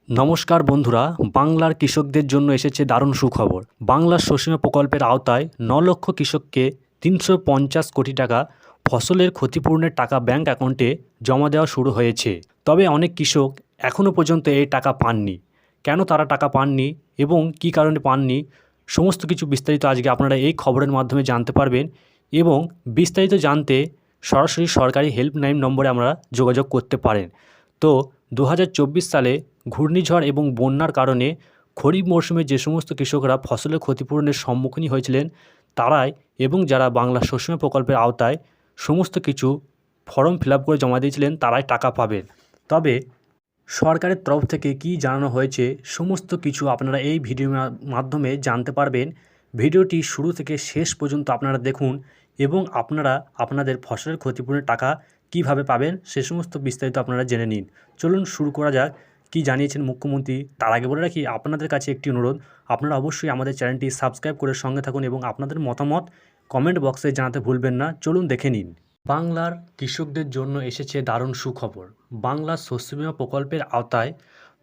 নমস্কার বন্ধুরা, বাংলার কৃষকদের জন্য এসেছে দারুণ সুখবর। বাংলার শস্য বীমা প্রকল্পের আওতায় ৯ লক্ষ কৃষককে ৩৫০ কোটি টাকা ফসলের ক্ষতিপূরণের টাকা ব্যাংক অ্যাকাউন্টে জমা দেওয়া শুরু হয়েছে। তবে অনেক কৃষক এখনও পর্যন্ত এই টাকা পাননি। কেন তারা টাকা পাননি এবং কী কারণে পাননি, সমস্ত কিছু বিস্তারিত আজকে আপনারা এই খবরের মাধ্যমে জানতে পারবেন। এবং বিস্তারিত জানতে সরাসরি সরকারি হেল্পলাইন নম্বরে আমরা যোগাযোগ করতে পারেন। তো ২০২৪ সালে ঘূর্ণিঝড় এবং বন্যার কারণে খরিফ মরশুমে যে সমস্ত কৃষকরা ফসলের ক্ষতিপূরণের সম্মুখীন হয়েছিলেন তারাই এবং যারা বাংলা শস্য বীমা প্রকল্পের আওতায় সমস্ত কিছু ফর্ম ফিল আপ করে জমা দিয়েছিলেন তারাই টাকা পাবেন। তবে সরকারের তরফ থেকে কী জানানো হয়েছে সমস্ত কিছু আপনারা এই ভিডিওর মাধ্যমে জানতে পারবেন। ভিডিওটি শুরু থেকে শেষ পর্যন্ত আপনারা দেখুন এবং আপনারা আপনাদের ফসলের ক্ষতিপূরণের টাকা কিভাবে পাবেন সে সমস্ত বিস্তারিত আপনারা জেনে নিন। চলুন শুরু করা যাক। কী জানিয়েছেন মুখ্যমন্ত্রী তার আগে বলে রাখি আপনাদের কাছে একটি অনুরোধ, আপনারা অবশ্যই আমাদের চ্যানেলটি সাবস্ক্রাইব করে সঙ্গে থাকুন এবং আপনাদের মতামত কমেন্ট বক্সে জানাতে ভুলবেন না। চলুন দেখে নিন। বাংলার কৃষকদের জন্য এসেছে দারুণ সুখবর। বাংলা শস্য বীমা প্রকল্পের আওতায়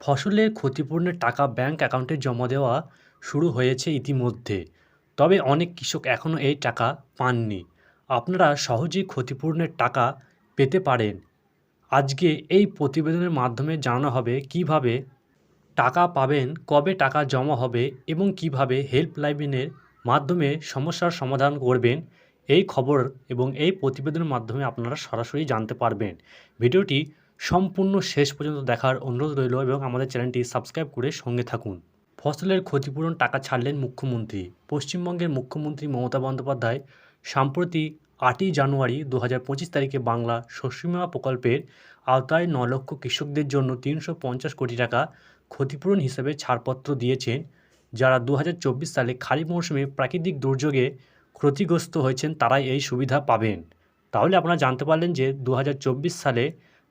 ফসলের ক্ষতিপূরণের টাকা ব্যাংক অ্যাকাউন্টে জমা দেওয়া শুরু হয়েছে ইতিমধ্যে। তবে অনেক কৃষক এখনও এই টাকা পাননি। আপনারা সহজেই ক্ষতিপূরণের টাকা পেতে পারেন। আজকে এই প্রতিবেদনের মাধ্যমে জানানো হবে কিভাবে টাকা পাবেন, কবে টাকা জমা হবে এবং কিভাবে হেল্পলাইনের মাধ্যমে সমস্যার সমাধান করবেন। এই খবর এবং এই প্রতিবেদনের মাধ্যমে আপনারা সরাসরি জানতে পারবেন। ভিডিওটি সম্পূর্ণ শেষ পর্যন্ত দেখার অনুরোধ রইল এবং আমাদের চ্যানেলটি সাবস্ক্রাইব করে সঙ্গে থাকুন। ফসলের ক্ষতিপূরণ টাকা ছাড়লেন মুখ্যমন্ত্রী। পশ্চিমবঙ্গের মুখ্যমন্ত্রী মমতা বন্দ্যোপাধ্যায় সম্প্রতি ৮ই জানুয়ারি ২০২৫ তারিখে বাংলা শস্য বীমা প্রকল্পের আওতায় ৯ লক্ষ কৃষকদের জন্য ৩৫০ কোটি টাকা ক্ষতিপূরণ হিসেবে ছাড়পত্র দিয়েছেন। যারা ২০২৪ সালে খারিফ মৌসুমে প্রাকৃতিক দুর্যোগে ক্ষতিগ্রস্ত হয়েছেন তারাই এই সুবিধা পাবেন। তাহলে আপনারা জানতে পারলেন যে ২০২৪ সালে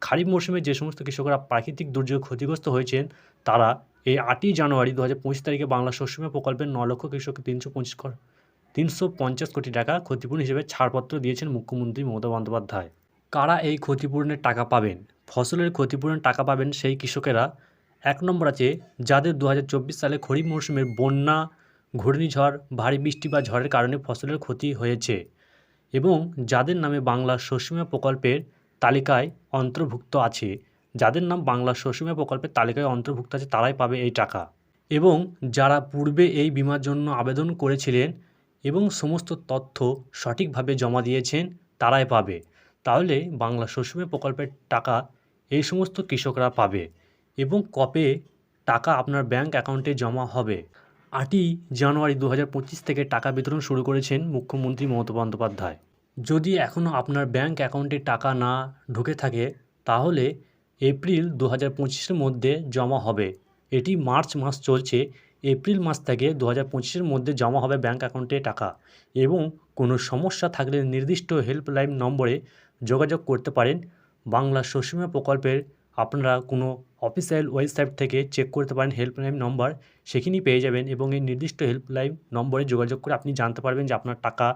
খারিফ মৌসুমে যে সমস্ত কৃষকরা প্রাকৃতিক দুর্যোগে ক্ষতিগ্রস্ত হয়েছেন তারা এই ৮ই জানুয়ারি ২০২৫ তারিখে বাংলা শস্য বীমা প্রকল্পের ৯ লক্ষ কৃষককে ৩৫০ কোটি টাকা ক্ষতিপূরণ হিসেবে ছাড়পত্র দিয়েছেন মুখ্যমন্ত্রী মমতা বন্দ্যোপাধ্যায়। কারা এই ক্ষতিপূরণের টাকা পাবেন? ফসলের ক্ষতিপূরণের টাকা পাবেন সেই কৃষকেরা। ১ নম্বর আছে যাদের ২০২৪ সালে খরিফ মৌসুমের বন্যা, ঘূর্ণিঝড়, ভারী বৃষ্টি বা ঝড়ের কারণে ফসলের ক্ষতি হয়েছে এবং যাদের নামে বাংলা শস্য বীমা প্রকল্পের তালিকায় অন্তর্ভুক্ত আছে। যাদের নাম বাংলা শস্য বীমা প্রকল্পের তালিকায় অন্তর্ভুক্ত আছে তারাই পাবে এই টাকা। এবং যারা পূর্বে এই বীমার জন্য আবেদন করেছিলেন এবং সমস্ত তথ্য সঠিকভাবে জমা দিয়েছেন তারাই পাবে। তাহলে বাংলা শস্য বীমা প্রকল্পের টাকা এই সমস্ত কৃষকরা পাবে। এবং কবে টাকা আপনার ব্যাংক অ্যাকাউন্টে জমা হবে? ৮ই জানুয়ারি ২০২৫ থেকে টাকা বিতরণ শুরু করেছেন মুখ্যমন্ত্রী মমতা বন্দ্যোপাধ্যায়। যদি এখনও আপনার ব্যাংক অ্যাকাউন্টে টাকা না ঢুকে থাকে তাহলে এপ্রিল ২০২৫-এর মধ্যে জমা হবে। এটি মার্চ মাস চলছে, এপ্রিল মাস থেকে ২০২৫-এর মধ্যে জমা হবে ব্যাংক অ্যাকাউন্টে টাকা। এবং কোনো সমস্যা থাকলে নির্দিষ্ট হেল্পলাইন নম্বরে যোগাযোগ করতে পারেন। বাংলা শস্য বীমা প্রকল্পের আপনারা কোনো অফিসিয়াল ওয়েবসাইট থেকে চেক করতে পারেন হেল্পলাইন নম্বর, সেখানেই পেয়ে যাবেন এবং এই নির্দিষ্ট হেল্পলাইন নম্বরে যোগাযোগ করে আপনি জানতে পারবেন যে আপনার টাকা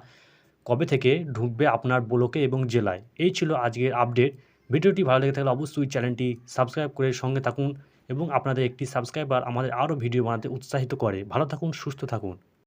কবে থেকে ঢুকবে আপনার ব্লকে এবং জেলায়। এই ছিল আজকের আপডেট। ভিডিওটি ভালো লেগে থাকলে অবশ্যই চ্যানেলটি সাবস্ক্রাইব করে সঙ্গে থাকুন এবং আপনাদের একটি সাবস্ক্রাইবার আমাদের আরও ভিডিও বানাতে উৎসাহিত করে। ভালো থাকুন, সুস্থ থাকুন।